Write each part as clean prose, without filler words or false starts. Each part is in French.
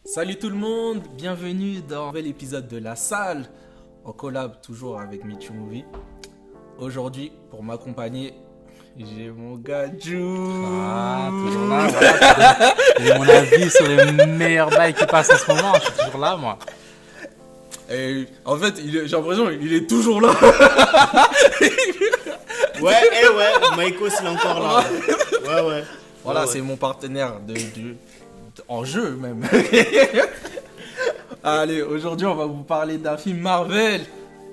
Salut tout le monde, bienvenue dans un nouvel épisode de La Salle, en collab toujours avec Michu Movie. Aujourd'hui, pour m'accompagner, j'ai mon gars Jou. Ah, toujours là, voilà. J'ai mon avis sur les meilleurs bails qui passent en ce moment, je suis toujours là, moi. Et en fait, j'ai l'impression qu'il est toujours là. Ouais, Maïkos il est encore là. Ouais. Voilà, Ouais. c'est mon partenaire en jeu même. Allez, aujourd'hui, on va vous parler d'un film Marvel,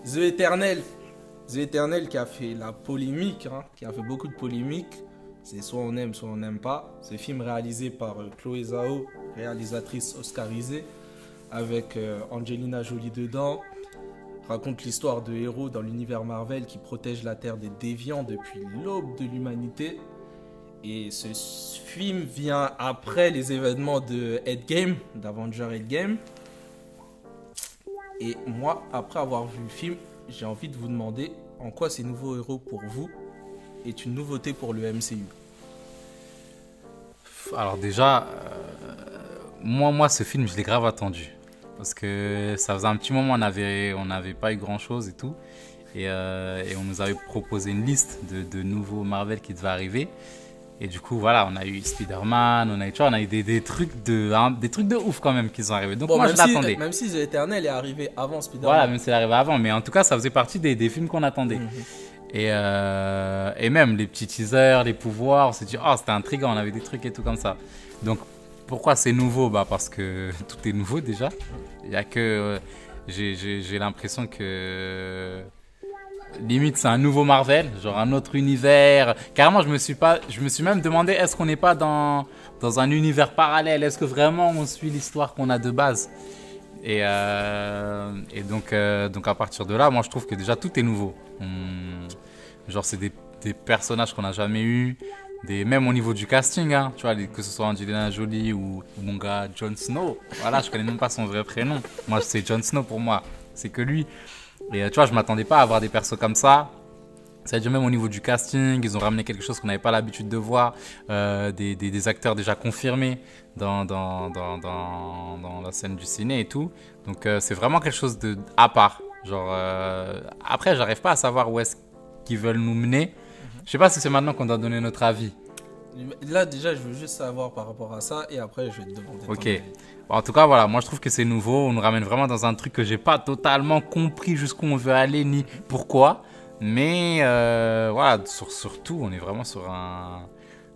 The Eternal. The Eternal qui a fait la polémique, qui a fait beaucoup de polémiques. C'est soit on aime, soit on n'aime pas. Ce film réalisé par Chloé Zhao, réalisatrice oscarisée, avec Angelina Jolie dedans. Raconte l'histoire de héros dans l'univers Marvel qui protègent la Terre des déviants depuis l'aube de l'humanité. Et ce film vient après les événements de Endgame, d'Avengers Endgame. Et moi, après avoir vu le film, j'ai envie de vous demander en quoi ces nouveaux héros pour vous est une nouveauté pour le MCU. Alors déjà, moi, ce film, je l'ai grave attendu. Parce que ça faisait un petit moment, on n'avait pas eu grand-chose et tout. Et on nous avait proposé une liste de nouveaux Marvel qui devaient arriver. Et du coup, voilà, on a eu Spider-Man, on a eu des trucs de ouf quand même qui sont arrivés. Donc moi, je l'attendais. Même si The Eternal est arrivé avant Spider-Man. Voilà, même si elle arrivait avant. Mais en tout cas, ça faisait partie des films qu'on attendait. Et même les petits teasers, les pouvoirs, on s'est dit, oh, c'était intriguant, on avait des trucs et tout comme ça. Donc, pourquoi c'est nouveau? Parce que tout est nouveau déjà. Il y a que... j'ai l'impression que... Limite, c'est un nouveau Marvel, genre un autre univers. Carrément, je me suis même demandé, est-ce qu'on n'est pas dans un univers parallèle? Est-ce que vraiment on suit l'histoire qu'on a de base? Et donc à partir de là, moi je trouve que déjà tout est nouveau. Genre c'est des personnages qu'on n'a jamais eu, même au niveau du casting, tu vois, que ce soit Angelina Jolie ou mon gars Jon Snow. Voilà, je connais même pas son vrai prénom. Moi c'est Jon Snow pour moi, c'est que lui. Et tu vois, je m'attendais pas à avoir des persos comme ça. C'est-à-dire même au niveau du casting, ils ont ramené quelque chose qu'on n'avait pas l'habitude de voir, des acteurs déjà confirmés dans la scène du ciné et tout. Donc c'est vraiment quelque chose à part. Genre, après, j'arrive pas à savoir où est-ce qu'ils veulent nous mener. Je sais pas si c'est maintenant qu'on doit donner notre avis. Là, déjà, je veux juste savoir par rapport à ça et après, je vais te demander. Ok. Bon, en tout cas, voilà, moi je trouve que c'est nouveau. On nous ramène vraiment dans un truc que j'ai pas totalement compris jusqu'où on veut aller ni pourquoi. Mais voilà, surtout, on est vraiment sur un.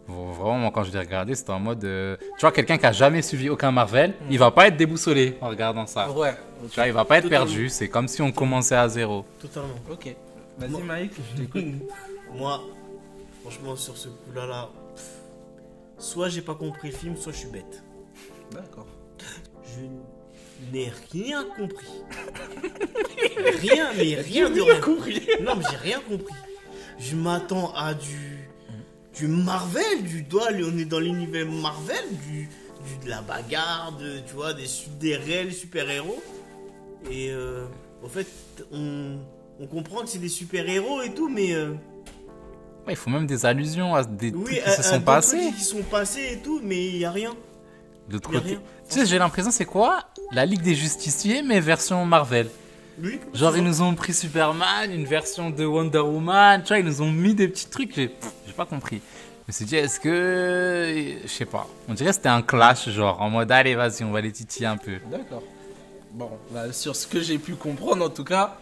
Vraiment, moi, quand je l'ai regardé, c'était en mode. Tu vois, quelqu'un qui a jamais suivi aucun Marvel, il va pas être déboussolé en regardant ça. Ouais. Tu vois, il va pas être Totalement. perdu. C'est comme si on commençait à zéro. Totalement. Ok. Vas-y, Moi- Mike, je t'écoute. Moi, franchement, sur ce coup-là, soit j'ai pas compris le film, soit je suis bête. D'accord. Je n'ai rien compris. Rien de rien. compris. Non, mais j'ai rien compris. Je m'attends à du Marvel, on est dans l'univers Marvel, de la bagarre, tu vois, des réels super-héros. Et en fait, on comprend que c'est des super-héros et tout, mais Ouais, il faut même des allusions à des trucs qui se à sont d'autres passés. trucs qui sont passés et tout, mais il y a rien. De l'autre Y a côté. rien. Tu sais, j'ai l'impression, c'est quoi? La Ligue des Justiciers, mais version Marvel. Oui. Genre, ils nous ont pris Superman, une version de Wonder Woman, tu vois, ils nous ont mis des petits trucs, j'ai pas compris. Je me suis dit, est-ce que. Je sais pas. On dirait que c'était un clash, genre, en mode, allez, vas-y, on va les titiller un peu. D'accord. Bon, bah, sur ce que j'ai pu comprendre en tout cas,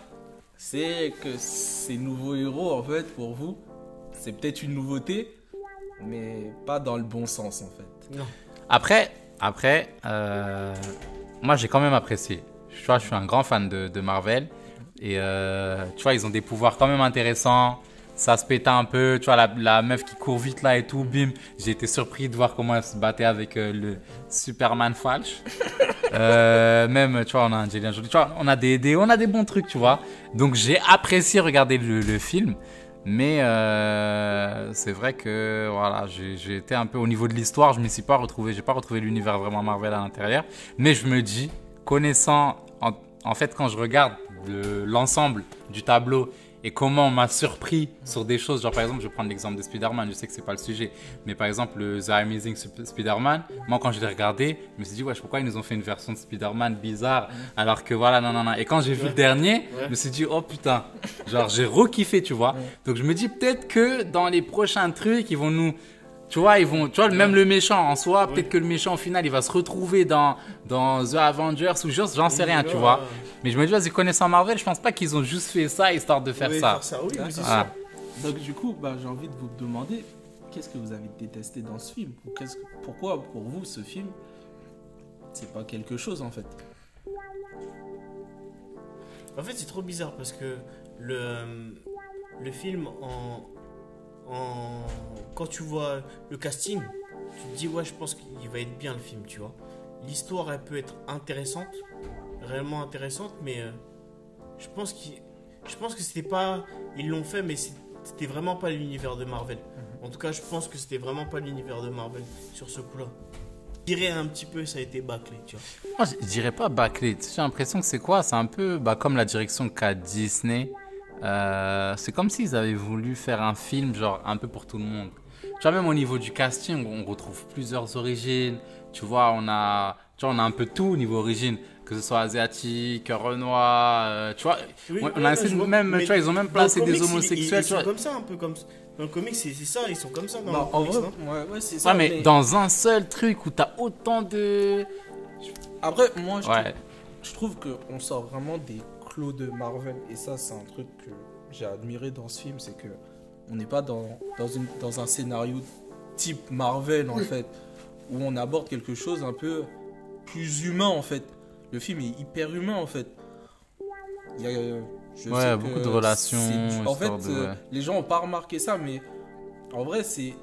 c'est que ces nouveaux héros, en fait, pour vous, c'est peut-être une nouveauté, mais pas dans le bon sens, en fait. Non. Après moi, j'ai quand même apprécié. Tu vois, je suis un grand fan de Marvel. Et tu vois, ils ont des pouvoirs quand même intéressants. Ça se pète un peu. Tu vois, la meuf qui court vite là et tout, bim. J'ai été surpris de voir comment elle se battait avec le Superman Falch. Même, tu vois, on a Angelina Jolie. Tu vois, on a des bons trucs, tu vois. Donc, j'ai apprécié regarder le film. Mais c'est vrai que voilà, j'ai été un peu au niveau de l'histoire, je m'y suis pas retrouvé, j'ai pas retrouvé l'univers vraiment Marvel à l'intérieur. Mais je me dis, connaissant, en fait, quand je regarde l'ensemble du tableau et comment on m'a surpris sur des choses. Genre, par exemple, je vais prendre l'exemple de Spider-Man, je sais que c'est pas le sujet, mais par exemple, le The Amazing Spider-Man, moi, quand je l'ai regardé, je me suis dit, wesh, pourquoi ils nous ont fait une version de Spider-Man bizarre, alors que voilà, non, non, non. Et quand j'ai vu le dernier, je me suis dit, oh putain, genre, j'ai re-kiffé, tu vois. Donc, je me dis peut-être que dans les prochains trucs, ils vont nous. Tu vois, même le méchant en soi, peut-être que le méchant au final, il va se retrouver dans The Avengers ou juste, j'en sais rien, tu vois. Mais je me dis, vas-y, connaissant Marvel, je pense pas qu'ils ont juste fait ça histoire de faire ça. Oui, mais c'est Ah. sûr. Donc du coup, j'ai envie de vous demander, qu'est-ce que vous avez détesté dans ce film? Ou pourquoi pour vous ce film, c'est pas quelque chose en fait? En fait, c'est trop bizarre parce que le film, quand tu vois le casting, tu te dis, ouais, je pense qu'il va être bien le film, tu vois. L'histoire, elle peut être intéressante, réellement intéressante, mais je pense que c'était pas. Ils l'ont fait, mais c'était vraiment pas l'univers de Marvel. En tout cas, je pense que c'était vraiment pas l'univers de Marvel sur ce coup-là. Je dirais un petit peu, ça a été bâclé, tu vois. Moi, je dirais pas bâclé. J'ai l'impression que c'est quoi? C'est un peu comme la direction qu'a Disney. C'est comme s'ils avaient voulu faire un film genre un peu pour tout le monde. Tu vois, même au niveau du casting, on retrouve plusieurs origines. Tu vois, on a un peu tout au niveau origine, que ce soit asiatique, renois. Tu vois, Oui, on a essayé même, tu vois, ils ont même placé des homosexuels. Ils sont comme ça, un peu comme ça. Dans le comics, c'est ça, ils sont comme ça. Dans le En comics, vrai, non ouais, c'est ça. Ouais, mais dans un seul truc où t'as autant de. Après, moi, Ouais. je trouve qu'on sort vraiment des clos de Marvel. Et ça, c'est un truc que j'ai admiré dans ce film, c'est que on n'est pas dans un scénario type Marvel, en fait, où on aborde quelque chose un peu plus humain, en fait. Le film est hyper humain, en fait. Il y a, je Ouais, sais beaucoup que de relations, en fait, histoire de- ouais. les gens n'ont pas remarqué ça, mais en vrai, c'est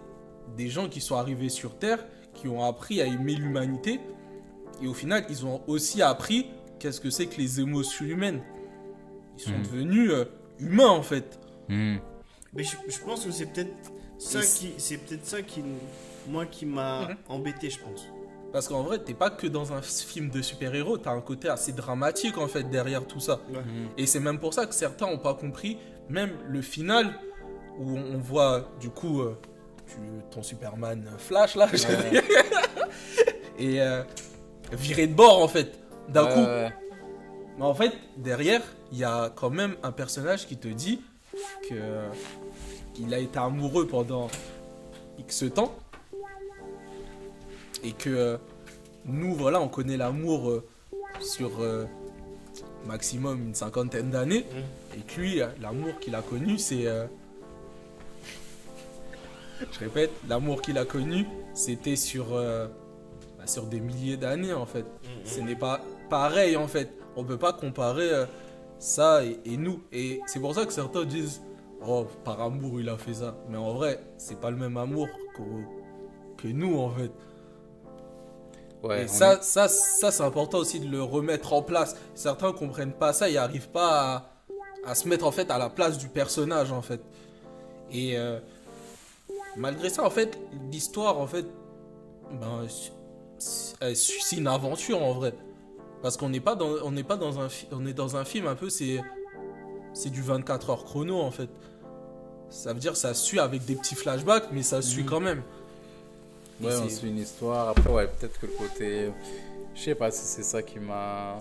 des gens qui sont arrivés sur Terre, qui ont appris à aimer l'humanité. Et au final, ils ont aussi appris qu'est-ce que c'est que les émotions humaines. Ils sont devenus humains, en fait. Hmm. Mais je pense que c'est peut-être ça qui m'a embêté, je pense. Parce qu'en vrai, t'es pas que dans un film de super-héros, t'as un côté assez dramatique, en fait, derrière tout ça. Ouais. Et c'est même pour ça que certains n'ont pas compris, même le final, où on voit, du coup, ton Superman Flash, là, je veux dire, et viré de bord, en fait, d'un coup. Ouais. Mais en fait, derrière, il y a quand même un personnage qui te dit qu'il a été amoureux pendant X temps. Et que nous, voilà, on connaît l'amour sur maximum une cinquantaine d'années. Et que lui, l'amour qu'il a connu, c'est... je répète, l'amour qu'il a connu, c'était sur des milliers d'années, en fait. Ce n'est pas pareil, en fait. On peut pas comparer ça et nous. Et c'est pour ça que certains disent, oh, par amour, il a fait ça. Mais en vrai, c'est pas le même amour que nous, en fait. Ouais, Et ça c'est important aussi de le remettre en place. Certains comprennent pas ça, ils n'arrivent pas à se mettre en fait à la place du personnage, en fait. Et malgré ça, en fait, l'histoire, en fait, c'est une aventure, en vrai. Parce qu'on n'est pas on est dans un film un peu, c'est du 24 heures chrono, en fait. Ça veut dire ça suit avec des petits flashbacks, mais ça suit quand même. Et Ouais, on suit une histoire. Après, ouais, peut-être que le côté. Je sais pas si c'est ça qui m'a.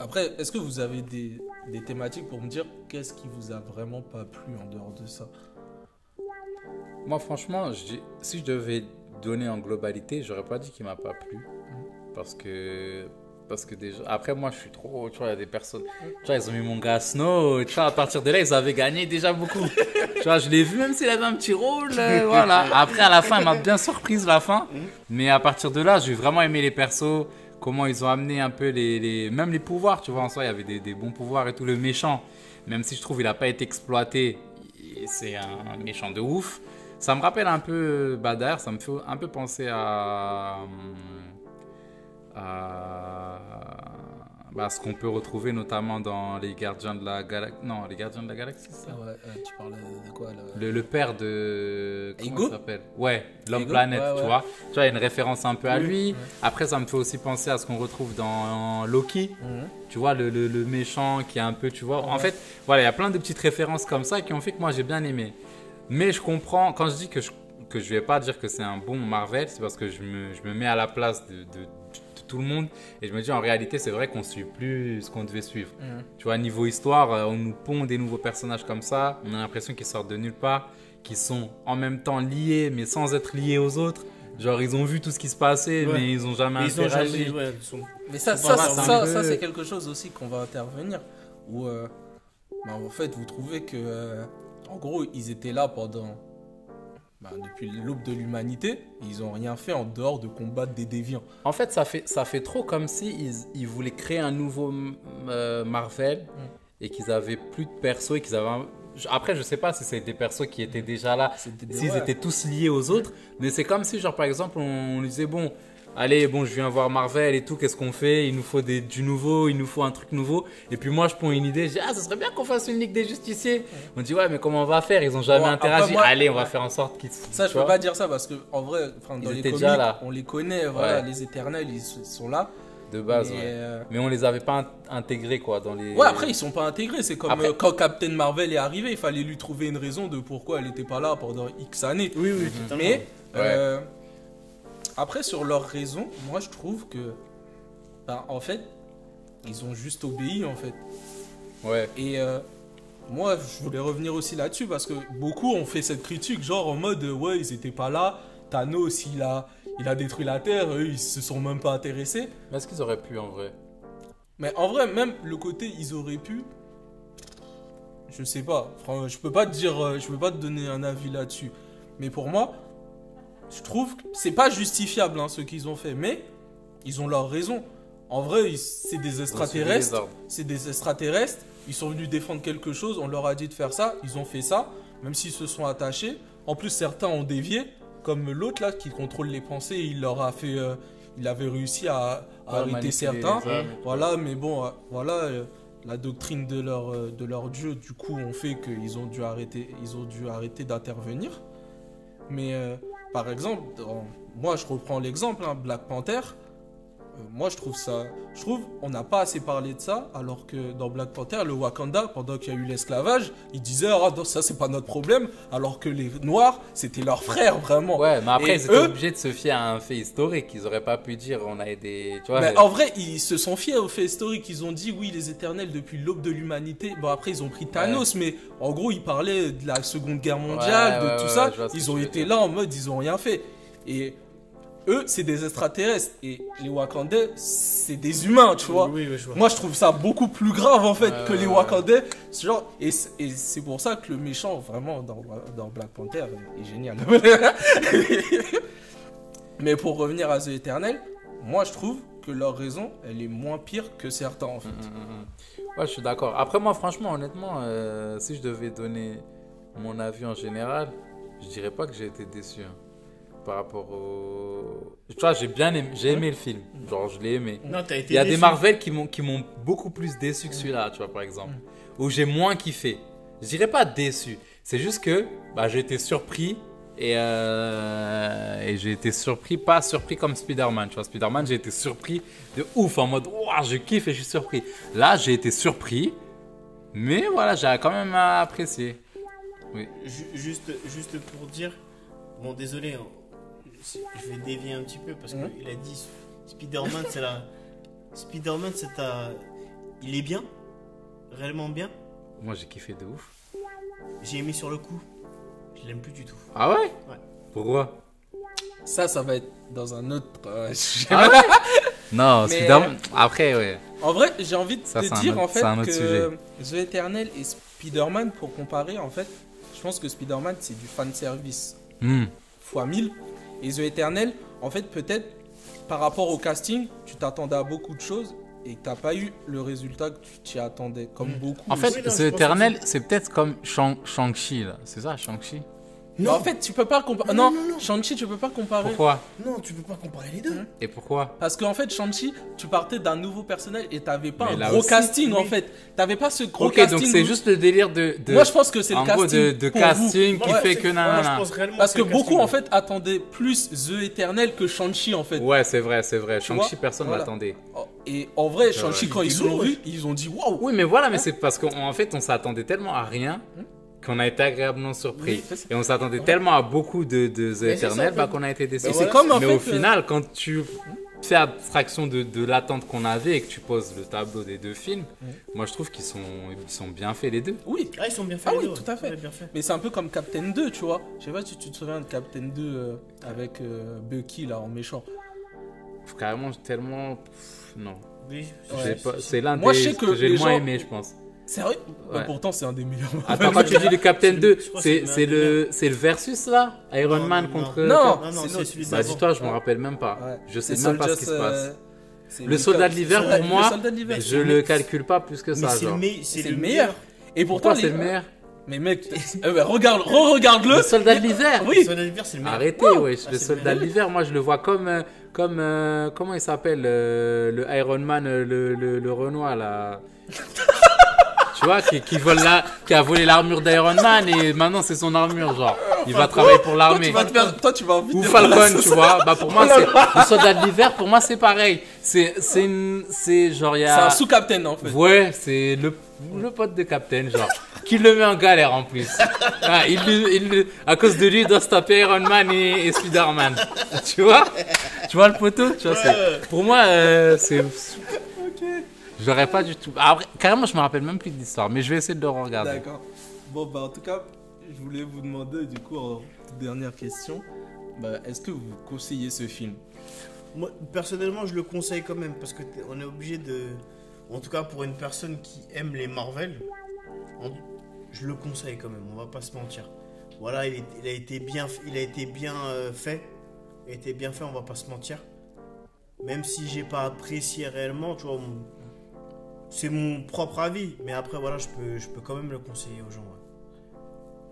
Après, est-ce que vous avez des thématiques pour me dire qu'est-ce qui vous a vraiment pas plu en dehors de ça? Moi, franchement, si je devais donner en globalité, j'aurais pas dit qu'il m'a pas plu. Parce que déjà. Après, moi, je suis trop. Tu vois, il y a des personnes. Tu vois, ils ont mis mon gars Snow. Tu vois, à partir de là, ils avaient gagné déjà beaucoup. Tu vois, je l'ai vu, même s'il avait un petit rôle. Voilà. Après, à la fin, il m'a bien surprise, la fin. Mais à partir de là, j'ai vraiment aimé les persos. Comment ils ont amené un peu même les pouvoirs. Tu vois, en soi, il y avait des bons pouvoirs et tout. Le méchant, même si je trouve qu'il n'a pas été exploité, c'est un méchant de ouf. Ça me rappelle un peu. D'ailleurs, ça me fait un peu penser à ce qu'on peut retrouver notamment dans les Gardiens de la Galaxie. Non, les Gardiens de la Galaxie, c'est ça. Ouais, tu parles de quoi là? Le père de... Comment Ego il s'appelle? Ouais, l'homme Ego, planète, ouais, tu ouais. vois. Tu vois, il y a une référence un peu à Oui, lui. ouais. Après, ça me fait aussi penser à ce qu'on retrouve dans Loki. Mhm. Tu vois, le méchant qui est un peu, tu vois. En Ouais. fait, voilà, il y a plein de petites références comme ça qui ont fait que moi, j'ai bien aimé. Mais je comprends, quand je dis que je vais pas dire que c'est un bon Marvel, c'est parce que je me mets à la place de tout le monde et je me dis en réalité c'est vrai qu'on suit plus ce qu'on devait suivre. Tu vois, niveau histoire, on nous pond des nouveaux personnages comme ça, on a l'impression qu'ils sortent de nulle part, qu'ils sont en même temps liés mais sans être liés aux autres. Genre ils ont vu tout ce qui se passait Ouais. mais ils ont jamais Ils ont interagi. jamais. Ouais, ils sont- Mais ça, Faut pas ça, voir ça, un ça, peu- c'est quelque chose aussi qu'on va intervenir. Où, en fait, vous trouvez que, en gros, ils étaient là depuis l'aube de l'humanité. Ils ont rien fait en dehors de combattre des déviants. En fait, ça fait trop comme si ils voulaient créer un nouveau Marvel et qu'ils avaient plus de persos et qu'ils avaient. Après, je sais pas si c'est des persos qui étaient déjà là, s'ils ouais. étaient tous liés aux autres, mais c'est comme si, genre, par exemple, on disait bon, allez, bon, je viens voir Marvel et tout, qu'est-ce qu'on fait? Il nous faut du nouveau, il nous faut un truc nouveau. Et puis moi, je prends une idée, je dis, ah, ce serait bien qu'on fasse une Ligue des Justiciers. On dit, ouais, mais comment on va faire? Ils ont jamais Ouais, interagi. après, moi- Allez, on va ouais. faire en sorte qu'ils. Ça, je tu peux vois. pas dire ça parce que, en vrai, dans Ils les étaient comics, déjà là. on les connaît. Voilà, Ouais. les Éternels, ils sont là. De base, Mais, ouais. Mais on les avait pas intégrés, quoi, dans les. Ouais, après, ils sont pas intégrés. C'est comme Après- quand Captain Marvel est arrivé, il fallait lui trouver une raison de pourquoi elle était pas là pendant X années. Oui, oui, totalement. Mais Ouais. après, sur leurs raisons, moi je trouve que, en fait, ils ont juste obéi en fait. Ouais. Et moi, je voulais revenir aussi là-dessus parce que beaucoup ont fait cette critique, genre en mode ouais, ils étaient pas là. Thanos, il a détruit la Terre, eux, ils se sont même pas intéressés. Mais est-ce qu'ils auraient pu en vrai? Mais en vrai, même le côté ils auraient pu, je sais pas. Je peux pas te dire, je peux pas te donner un avis là-dessus. Mais pour moi, je trouve que c'est pas justifiable ce qu'ils ont fait, mais ils ont leur raison. En vrai, c'est des extraterrestres. C'est des extraterrestres. Ils sont venus défendre quelque chose. On leur a dit de faire ça. Ils ont fait ça, même s'ils se sont attachés. En plus, certains ont dévié, comme l'autre là qui contrôle les pensées. Il leur a fait, il avait réussi à arrêter manipuler certains. les hommes. Voilà, mais bon, voilà. La doctrine de leur dieu, du coup, ont fait qu'ils ont dû arrêter d'intervenir. Mais par exemple, moi je reprends l'exemple, Black Panther. Moi je trouve on n'a pas assez parlé de ça, alors que dans Black Panther, le Wakanda, pendant qu'il y a eu l'esclavage, ils disaient ah non, ça c'est pas notre problème, alors que les Noirs c'était leurs frères vraiment. Ouais, mais après Et ils étaient eux- obligés de se fier à un fait historique. Ils auraient pas pu dire on a des. Tu vois, Mais en vrai, ils se sont fiés au fait historique. Ils ont dit oui, les Éternels depuis l'aube de l'humanité. Bon, après, ils ont pris Thanos, mais en gros, ils parlaient de la Seconde Guerre mondiale, Ouais, de tout ouais, ça. je vois ce que Ils tu ont veux été dire. là en mode, ils ont rien fait. Et eux, c'est des extraterrestres. Et les Wakandais, c'est des humains, tu vois. Oui, oui, je vois. Moi, je trouve ça beaucoup plus grave en fait Ouais, que les ouais, Wakandais. Ce genre, et c'est pour ça que le méchant, vraiment, dans Black Panther, est génial. Mais pour revenir à The Eternal, moi, je trouve que leur raison, elle est moins pire que certains en fait. Ouais, je suis d'accord. Après, moi, franchement, honnêtement, si je devais donner mon avis en général, je dirais pas que j'ai été déçu. Par rapport au. Tu vois, j'ai aimé le film. Genre, je l'ai aimé. Non, t'as été Il y a des déçu. Marvel qui m'ont beaucoup plus déçu que celui-là, tu vois, par exemple. Où j'ai moins kiffé. Je dirais pas déçu. C'est juste que j'ai été surpris. Et j'ai été surpris, pas surpris comme Spider-Man. Tu vois, Spider-Man, j'ai été surpris de ouf. En mode, ouah, je kiffe et je suis surpris. Là, j'ai été surpris. Mais voilà, j'ai quand même apprécié. Oui. Juste pour dire, bon, désolé, je vais dévier un petit peu parce qu'il a dit Spider-Man, Spider-Man, il est bien, réellement bien. Moi, j'ai kiffé de ouf. J'ai aimé sur le coup, je l'aime plus du tout. Ah ouais? Ouais. Pourquoi? Ça va être dans un autre sujet. Ah ouais? Non, Mais, Spider-Man. Après, ouais. En vrai, j'ai envie de Ça, te c'est un dire autre- en fait c'est un autre que The Eternal et Spider-Man, pour comparer, en fait, je pense que Spider-Man c'est du fan service fois 1000. Et The Eternal, en fait, peut-être par rapport au casting, tu t'attendais à beaucoup de choses et que t'as pas eu le résultat que tu t'y attendais, comme beaucoup. En fait, Oui, non, The je pense Eternal, c'est peut-être comme Shang-Chi, là. C'est ça, Shang-Chi? Non. En fait, tu peux pas comparer. Non, Non, non, non. Shang-Chi, tu peux pas comparer. Pourquoi? Non, tu peux pas comparer les deux. Et pourquoi? Parce qu'en fait, Shang-Chi, tu partais d'un nouveau personnage et t'avais pas Mais un là gros aussi, casting en oui. fait. T'avais pas ce gros Ok, casting. donc c'est où- juste le délire de Moi, je pense que c'est le en gros, casting. de pour casting vous. qui Ouais, fait c'est- que Moi, je nanana. pense réellement Parce que c'est le beaucoup casting. en fait attendaient plus The Eternal que Shang-Chi en fait. Ouais, c'est vrai, c'est vrai. Shang-Chi, vois, personne voilà. l'attendait. Et en vrai, Shang-Chi, ouais. quand ils Il sont est lourd, vus, ils ont dit waouh. Oui, mais voilà, mais c'est parce qu'en fait, on s'attendait tellement à rien qu'on a été agréablement surpris. Oui, c'est ça. Et on s'attendait tellement à beaucoup de The Mais c'est Eternal ça, bah, qu'on a été déçus. Et voilà, c'est comme en Mais fait. au final, quand tu fais abstraction de l'attente qu'on avait et que tu poses le tableau des deux films, moi je trouve qu'ils sont bien faits les deux. Oui. Ah, ils sont bien faits. Ah les oui, deux, tout à fait. ouais, bien fait. Mais c'est un peu comme Captain 2, tu vois. Je sais pas si tu te souviens de Captain 2 avec Bucky là en méchant. Carrément, tellement. Non. Oui, J'ai pas- C'est l'un Moi, des je sais que que j'ai les le moins gens- aimé, je pense. Sérieux Bah, Ouais. pourtant, c'est un des meilleurs. Attends, quand tu dis le Captain 2, je crois que c'est le versus là? Iron Non, Man non, contre. non. Non, non, c'est c'est notre- celui Bah, d'avant. dis-toi, je me rappelle même pas. Ouais. Je sais C'est même pas ce qui se Soldiers, passe. c'est Le soldat de l'hiver, pour moi, le soldat de l'hiver. Je le calcule pas plus que Mais ça, c'est genre. C'est le meilleur. Et pourtant, Pourquoi c'est le meilleur? Mais mec, regarde, re-regarde-le. Le soldat de l'hiver? Oui. Le soldat d'hiver, c'est le meilleur. Arrêtez, wesh. Ah, Le c'est soldat de le l'hiver, moi je le vois comme comment il s'appelle le Iron Man, le Renoir là. Tu vois, qui a volé l'armure d'Iron Man et maintenant c'est son armure, genre. Il va travailler pour l'armée. Toi, tu vas envie Ou de- Falcon, tu vois. Bah pour moi, c'est le soldat de l'hiver. Pour moi, c'est pareil. C'est genre il y C'est a. un sous-captain en fait. Ouais, c'est le pote de Captain, genre. Qui le met en galère en plus. Ah, à cause de lui, il doit se taper Iron Man et Spider-Man. Tu vois le poteau tu vois, pour moi, c'est. Je l'aurais pas du tout. Après, carrément, je me rappelle même plus de l'histoire, mais je vais essayer de le regarder. D'accord. Bon, bah en tout cas, je voulais vous demander, du coup, en toute dernière question, bah, est-ce que vous conseillez ce film? Moi, personnellement, je le conseille quand même parce que on est obligé de. En tout cas, pour une personne qui aime les Marvel, je le conseille quand même. On va pas se mentir. Voilà, il a été bien fait. Il a été bien fait. On va pas se mentir. Même si j'ai pas apprécié réellement, tu vois, c'est mon propre avis. Mais après, voilà, je peux quand même le conseiller aux gens. Ouais.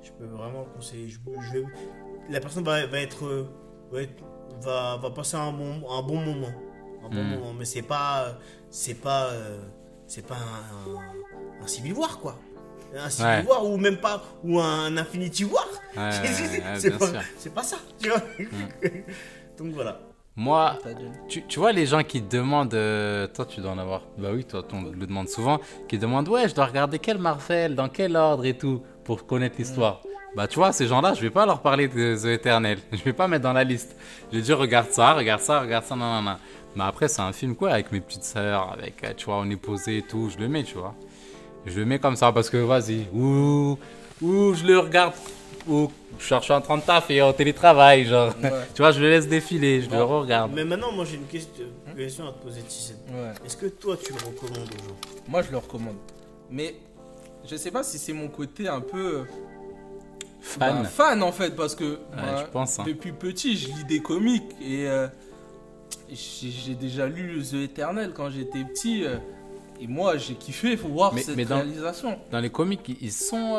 Je peux vraiment le conseiller. La personne va passer un bon moment. Mais c'est pas un Civil War, quoi. Un Civil War ou même pas ou un Infinity War. Ouais, c'est bien pas, sûr. c'est pas ça, tu vois. Donc voilà. Moi, tu vois les gens qui te demandent, toi tu dois en avoir, bah oui, toi on le demande souvent, qui demandent ouais je dois regarder quel Marvel, dans quel ordre et tout, pour connaître l'histoire. Bah tu vois, ces gens-là, je vais pas leur parler de The Eternal, je vais pas mettre dans la liste. Je vais dire regarde ça, non. Mais après c'est un film quoi, avec mes petites sœurs, avec, tu vois, on est posé et tout, je le mets, tu vois. Je le mets comme ça parce que vas-y, ou je le regarde, ou je suis en train de taffer en télétravail, genre. Ouais. Tu vois, je le laisse défiler, je le regarde. Mais maintenant, moi j'ai une question à te poser, Tissé. Ouais. Est-ce que toi tu le recommandes aux gens? Moi, je le recommande. Mais je sais pas si c'est mon côté un peu Fan. fan en fait, parce que je pense, hein. depuis petit, je lis des comics et j'ai déjà lu The Eternal quand j'étais petit. Et moi, j'ai kiffé voir cette réalisation. Dans les comics, ils sont.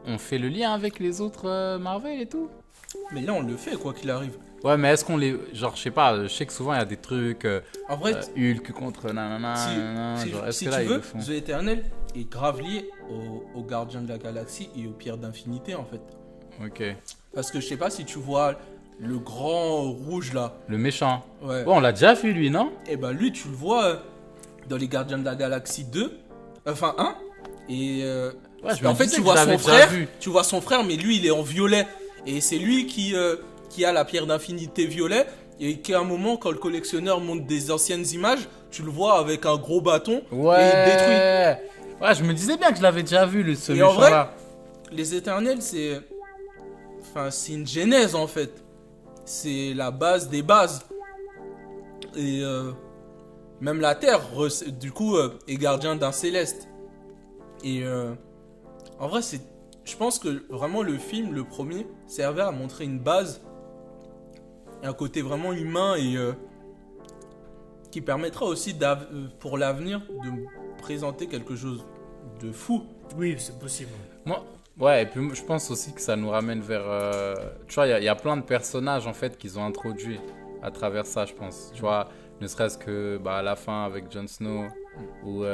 On fait le lien avec les autres Marvel et tout. Mais là, on le fait quoi qu'il arrive. Ouais, mais est-ce qu'on les. Genre, je sais pas, je sais que souvent il y a des trucs. En vrai, Hulk contre nanana. Genre, est-ce si que là tu ils veux, le font? The Eternal est grave lié aux Gardiens de la Galaxie et aux Pierres d'Infinité en fait. Ok. Parce que je sais pas si tu vois le grand rouge là. Le méchant. Ouais. Bon, on l'a déjà vu lui, non? Et ben lui, tu le vois dans les Gardiens de la Galaxie 2, enfin 1. Et Ouais, je me en fait, disais tu que vois je son l'avais déjà frère, vu. tu vois son frère, mais lui, il est en violet. Et c'est lui qui a la pierre d'infinité violet. Et qu'à un moment, quand le collectionneur monte des anciennes images, tu le vois avec un gros bâton et il détruit. Ouais, je me disais bien que je l'avais déjà vu, ce Et en méchant-là. Les Éternels, c'est une genèse en fait. C'est la base des bases. Et même la Terre, du coup, est gardien d'un céleste. Et en vrai, je pense que vraiment le film, le premier, servait à montrer une base, un côté vraiment humain et qui permettra aussi pour l'avenir de présenter quelque chose de fou. Oui, c'est possible. Ouais, et puis je pense aussi que ça nous ramène vers... tu vois, il y a plein de personnages, en fait, qu'ils ont introduits à travers ça, je pense. Tu vois, ne serait-ce que à la fin avec Jon Snow, ou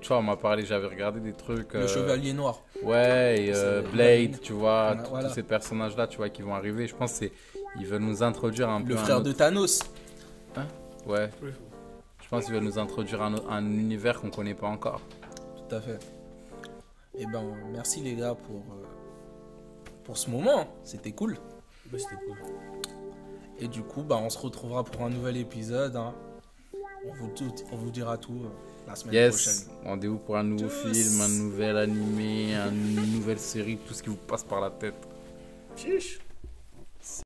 tu vois, on m'a parlé, j'avais regardé des trucs... Le Chevalier Noir. Ouais, et Blade, tu vois, Voilà. tous ces personnages-là, tu vois, qui vont arriver. Je pense qu'ils veulent nous introduire un peu... Le frère de Thanos. Hein? Ouais. Je pense qu'ils veulent nous introduire un univers qu'on connaît pas encore. Tout à fait. Et ben, merci les gars pour ce moment. C'était cool. Ouais, c'était cool. Et du coup, on se retrouvera pour un nouvel épisode. Hein. On vous dira tout la semaine prochaine. Rendez-vous pour un nouveau film, un nouvel animé, une nouvelle série, tout ce qui vous passe par la tête. Chiche.